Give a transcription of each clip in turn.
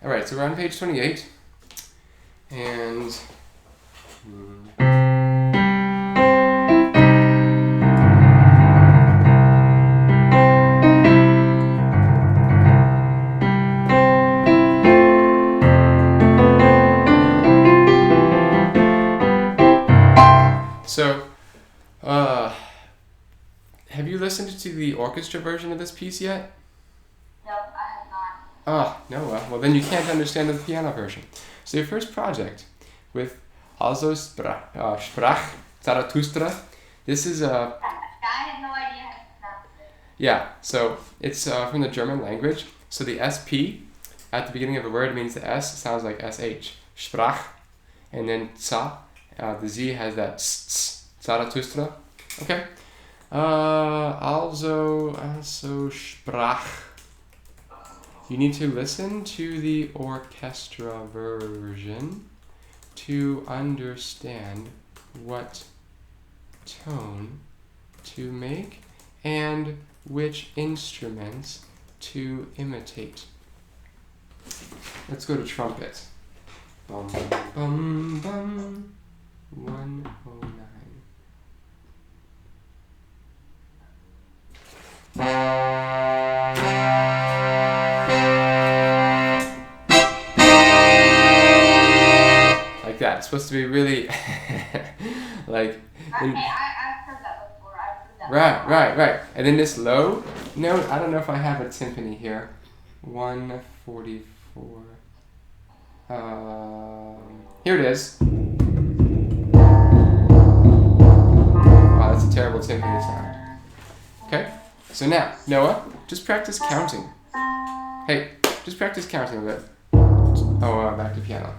All right, so we're on page 28, and so, have you listened to the orchestra version of this piece yet? No, I have not. Oh, no, well then you can't understand the piano version. So your first project with Also Sprach Zarathustra, this is I had no idea how to pronounce it. yeah, so it's from the German language. So the SP at the beginning of a word means the S sounds like SH, Sprach, and then Za, the Z has that S, Zarathustra. Okay. Also Sprach. You need to listen to the orchestra version to understand what tone to make and which instruments to imitate. Let's go to trumpet. Bum bum bum. 109. Like that. It's supposed to be really like. I've heard that before. I've heard that Right. And then this low note, I don't know if I have a timpani here. 144. Here it is. Wow, that's a terrible timpani sound. Okay, so now, Noah, just practice counting. Hey, just practice counting a bit. Oh, back to piano.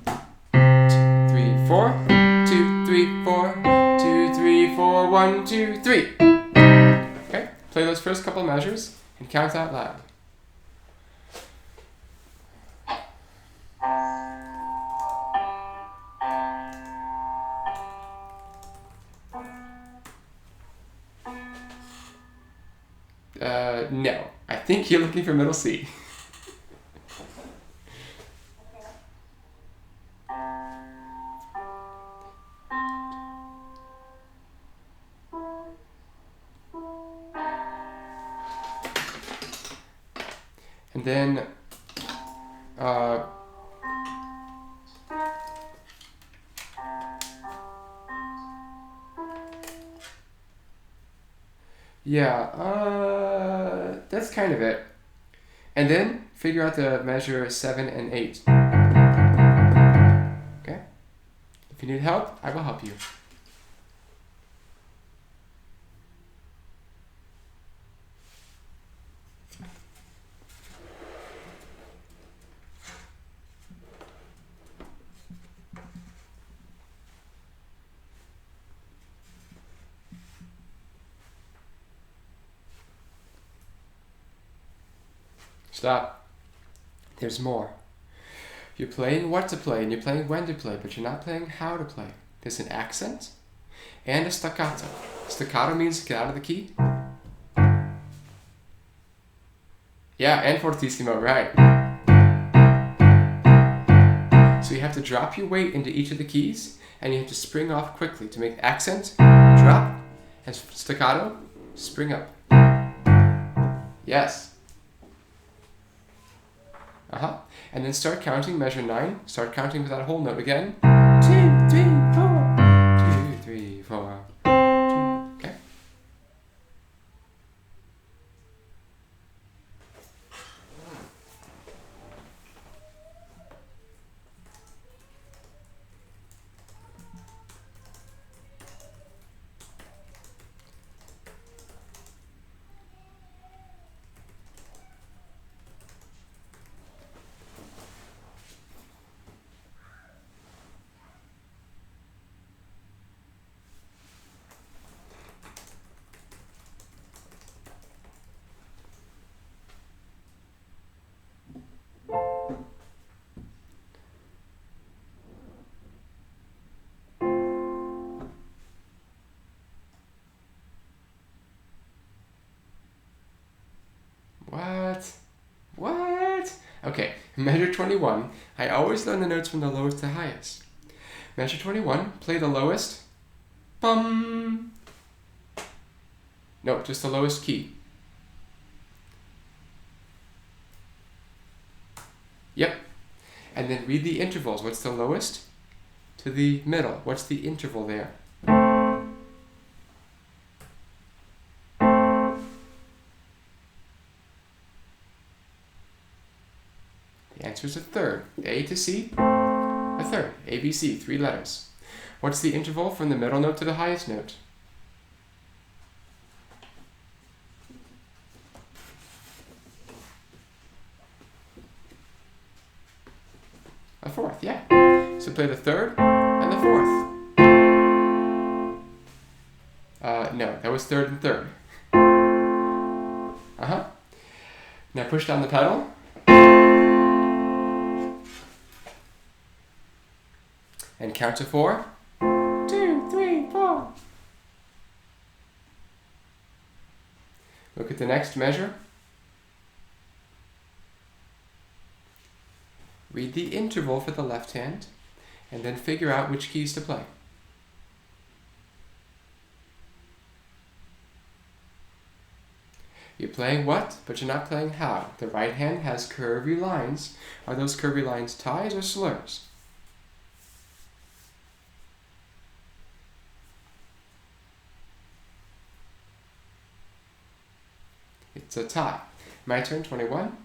2, 3, 4. 2, 3, 4. 2, 3, 4. 1, 2, 3. Okay, play those first couple measures and count out loud. No. I think you're looking for middle C. And then, that's kind of it. And then figure out the measure 7 and 8. Okay? If you need help, I will help you. Stop. There's more. You're playing what to play and you're playing when to play, but you're not playing how to play. There's an accent and a staccato. Staccato means get out of the key. Yeah, and fortissimo, right. So you have to drop your weight into each of the keys and you have to spring off quickly to make accent, drop, and staccato, spring up. Yes. And then start counting, measure 9. Start counting with that whole note again. 2, 3, 4. 2, 3, 4. 2. Okay. Okay, measure 21. I always learn the notes from the lowest to highest. Measure 21, play the lowest. Bum. No, just the lowest key. Yep. And then read the intervals. What's the lowest to the middle? What's the interval there? The answer is a third. A to C, a third. A, B, C, 3 letters. What's the interval from the middle note to the highest note? A fourth, yeah. So play the third and the fourth. No, that was third and third. Uh-huh. Now push down the pedal. And count to 4. 2, 3, 4. Look at the next measure. Read the interval for the left hand, and then figure out which keys to play. You're playing what, but you're not playing how. The right hand has curvy lines. Are those curvy lines ties or slurs? It's a tie. My turn, 21.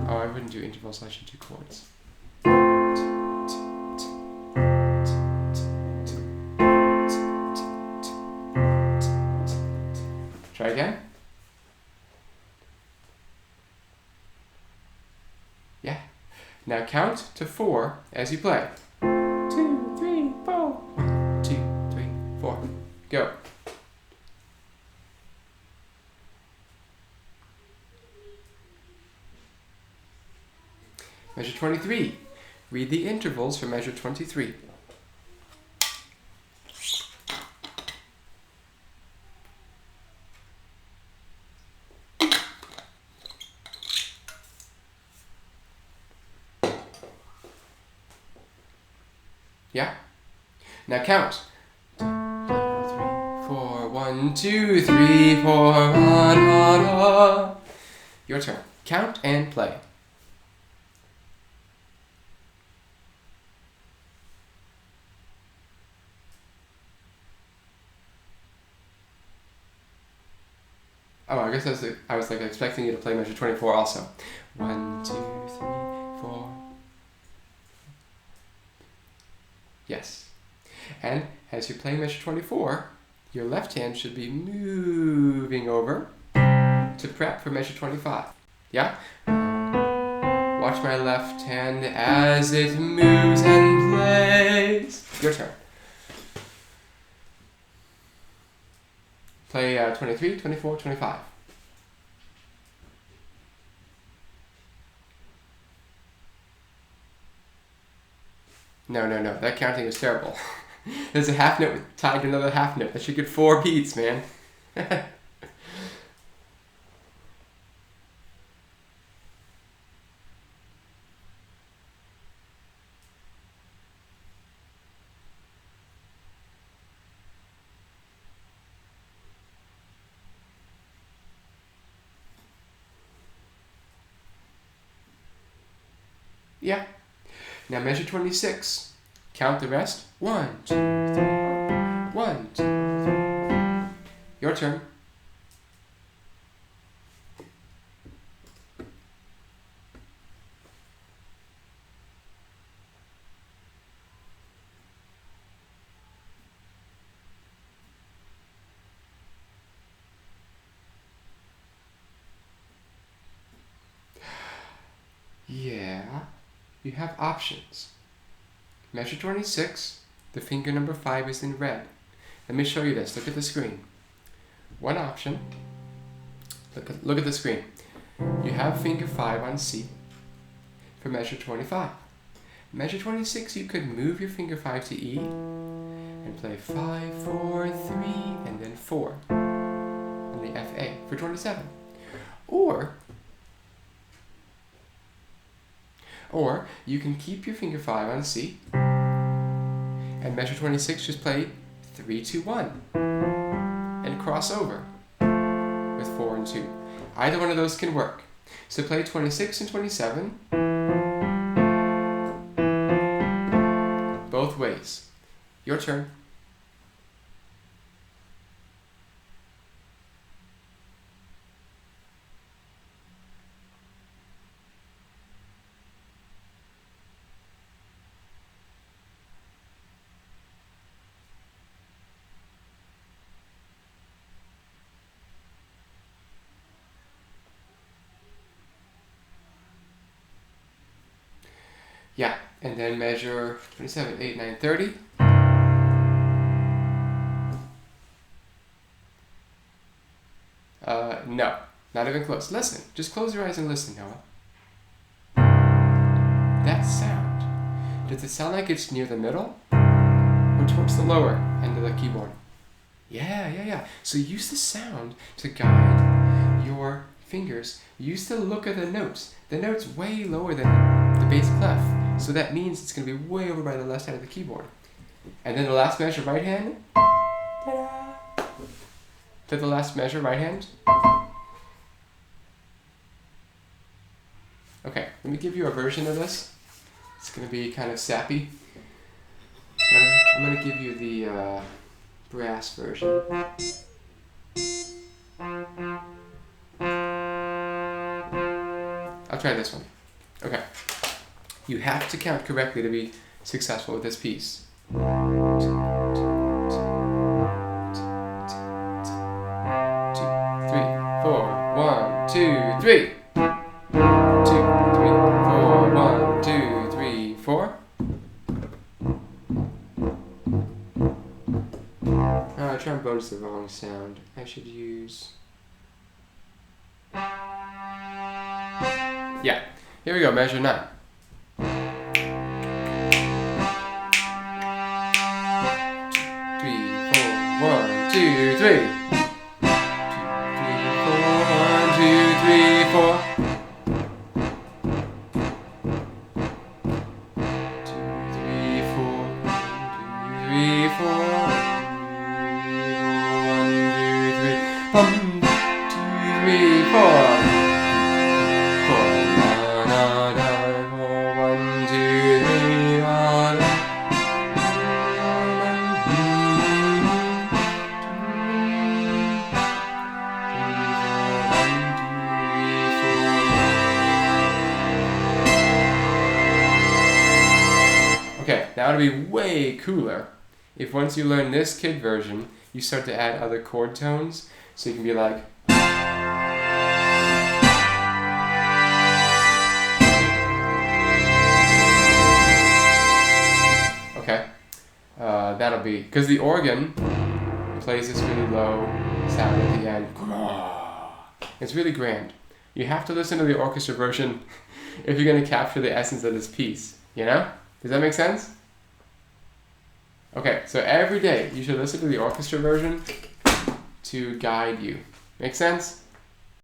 Oh, I wouldn't do intervals, I should do chords. Try again. Yeah. Now count to 4 as you play. 2, 3, 4. 1, 2, 3, 4. Go. Measure 23. Read the intervals for measure 23. Yeah? Now count. 2, 3, 4. 1, 2, 3, 4. Your turn. Count and play. Oh, I guess I was like expecting you to play measure 24 also. 1, 2, 3, 4. Yes. And as you play measure 24, your left hand should be moving over to prep for measure 25. Yeah? Watch my left hand as it moves and plays. Your turn. Play 23, 24, 25. No. That counting is terrible. There's a half note tied to another half note. That should get 4 beats, man. Yeah. Now measure 26. Count the rest. 1, 2, 3. 1, 2, 3. Your turn. Yeah. You have options. Measure 26, the finger number 5 is in red. Let me show you this. Look at the screen. One option. Look at the screen. You have finger 5 on C for measure 25. Measure 26, you could move your finger 5 to E and play 5, 4, 3, and then 4 on the F A for 27. Or Or you can keep your finger 5 on C and measure 26, just play 3, 2, 1 and cross over with 4 and 2. Either one of those can work. So play 26 and 27 both ways. Your turn. Yeah, and then measure 27, 8, 9, 30. No, not even close. Listen, just close your eyes and listen, Noah. That sound, does it sound like it's near the middle or towards the lower end of the keyboard? Yeah. So use the sound to guide your fingers. Use the look of the notes. The note's way lower than the bass clef. So that means it's going to be way over by the left side of the keyboard. And then the last measure, right hand. Ta-da! To the last measure, right hand. Okay, let me give you a version of this. It's going to be kind of sappy. I'm going to give you the brass version. I'll try this one. Okay. You have to count correctly to be successful with this piece. 2, 3, 4, 1, 2, 3. 2, 3, 4, 1, 2, 3, 4. Trombone's the wrong sound. I should use... Yeah, here we go, measure 9. 1, 2, 3. 2, 3, 4, 1, 2, 3, 4. 2, 3, 4. 2, 3, 4. 1, 2, 3, 4. Okay, now it'll be way cooler if once you learn this kid version, you start to add other chord tones. So you can be like... Okay, that'll be... Because the organ plays this really low sound at the end. It's really grand. You have to listen to the orchestra version if you're going to capture the essence of this piece, you know? Does that make sense? Okay, so every day you should listen to the orchestra version to guide you. Make sense?